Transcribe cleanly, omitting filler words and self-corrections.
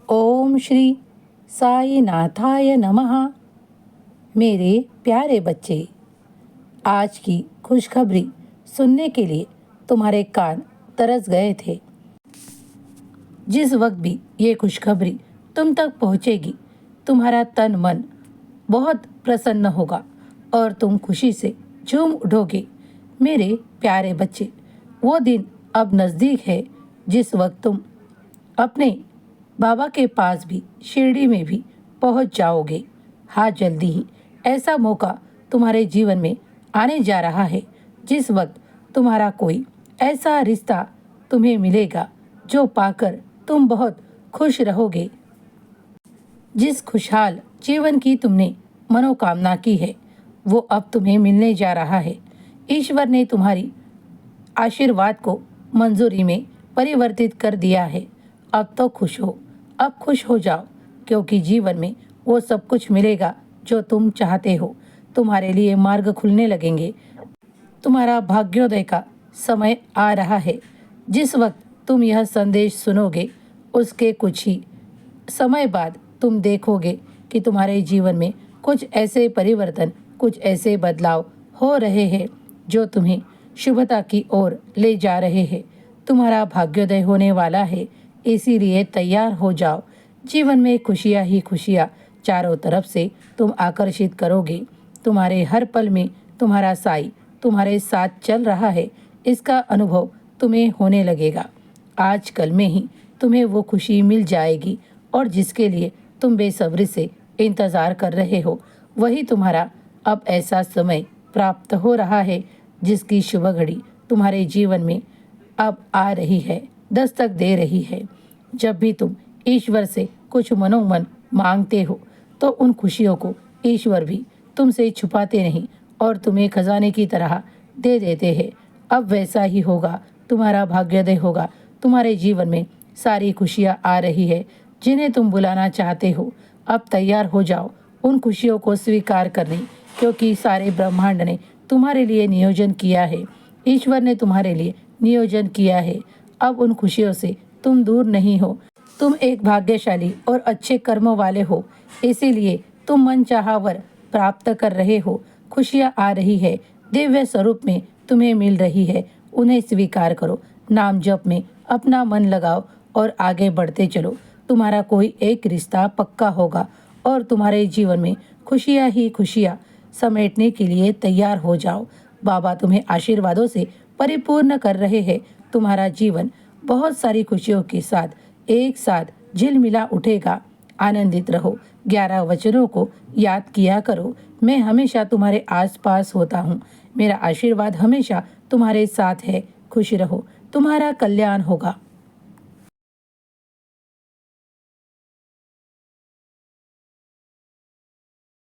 ओम श्री साई नाथाय नमः। मेरे प्यारे बच्चे, आज की खुशखबरी सुनने के लिए तुम्हारे कान तरस गए थे। जिस वक्त भी ये खुशखबरी तुम तक पहुंचेगी, तुम्हारा तन मन बहुत प्रसन्न होगा और तुम खुशी से झूम उठोगे। मेरे प्यारे बच्चे, वो दिन अब नज़दीक है जिस वक्त तुम अपने बाबा के पास भी शिरडी में भी पहुंच जाओगे। हाँ, जल्दी ही ऐसा मौका तुम्हारे जीवन में आने जा रहा है जिस वक्त तुम्हारा कोई ऐसा रिश्ता तुम्हें मिलेगा जो पाकर तुम बहुत खुश रहोगे। जिस खुशहाल जीवन की तुमने मनोकामना की है वो अब तुम्हें मिलने जा रहा है। ईश्वर ने तुम्हारी आशीर्वाद को मंजूरी में परिवर्तित कर दिया है। अब तो खुश हो, अब खुश हो जाओ, क्योंकि जीवन में वो सब कुछ मिलेगा जो तुम चाहते हो। तुम्हारे लिए मार्ग खुलने लगेंगे। तुम्हारा भाग्योदय का समय आ रहा है। जिस वक्त तुम यह संदेश सुनोगे उसके कुछ ही समय बाद तुम देखोगे कि तुम्हारे जीवन में कुछ ऐसे परिवर्तन, कुछ ऐसे बदलाव हो रहे हैं जो तुम्हें शुभता की ओर ले जा रहे हैं। तुम्हारा भाग्योदय होने वाला है, इसीलिए तैयार हो जाओ। जीवन में खुशियाँ ही खुशियाँ चारों तरफ से तुम आकर्षित करोगे। तुम्हारे हर पल में तुम्हारा साई तुम्हारे साथ चल रहा है, इसका अनुभव तुम्हें होने लगेगा। आजकल में ही तुम्हें वो खुशी मिल जाएगी और जिसके लिए तुम बेसब्री से इंतज़ार कर रहे हो, वही तुम्हारा अब ऐसा समय प्राप्त हो रहा है जिसकी शुभ घड़ी तुम्हारे जीवन में अब आ रही है, दस्तक दे रही है। जब भी तुम ईश्वर से कुछ मनोमन मांगते हो तो उन खुशियों को ईश्वर भी तुमसे छुपाते नहीं और तुम्हें खजाने की तरह दे देते हैं। अब वैसा ही होगा, तुम्हारा भाग्योदय होगा। तुम्हारे जीवन में सारी खुशियाँ आ रही है जिन्हें तुम बुलाना चाहते हो। अब तैयार हो जाओ उन खुशियों को स्वीकार करने, क्योंकि सारे ब्रह्मांड ने तुम्हारे लिए नियोजन किया है। ईश्वर ने तुम्हारे लिए नियोजन किया है। अब उन खुशियों से तुम दूर नहीं हो। तुम एक भाग्यशाली और अच्छे कर्मों वाले हो, इसीलिए तुम मनचाहा वर प्राप्त कर रहे हो। खुशियाँ आ रही है, दिव्य स्वरूप में तुम्हें मिल रही है। उन्हें स्वीकार करो। नाम जप में अपना मन लगाओ और आगे बढ़ते चलो। तुम्हारा कोई एक रिश्ता पक्का होगा और तुम्हारे जीवन में खुशियाँ ही खुशियाँ समेटने के लिए तैयार हो जाओ। बाबा तुम्हें आशीर्वादों से परिपूर्ण कर रहे हैं। तुम्हारा जीवन बहुत सारी खुशियों के साथ एक साथ झिलमिला उठेगा। आनंदित रहो। 11 वचनों को याद किया करो। मैं हमेशा तुम्हारे आसपास होता हूँ। मेरा आशीर्वाद हमेशा तुम्हारे साथ है। खुश रहो, तुम्हारा कल्याण होगा।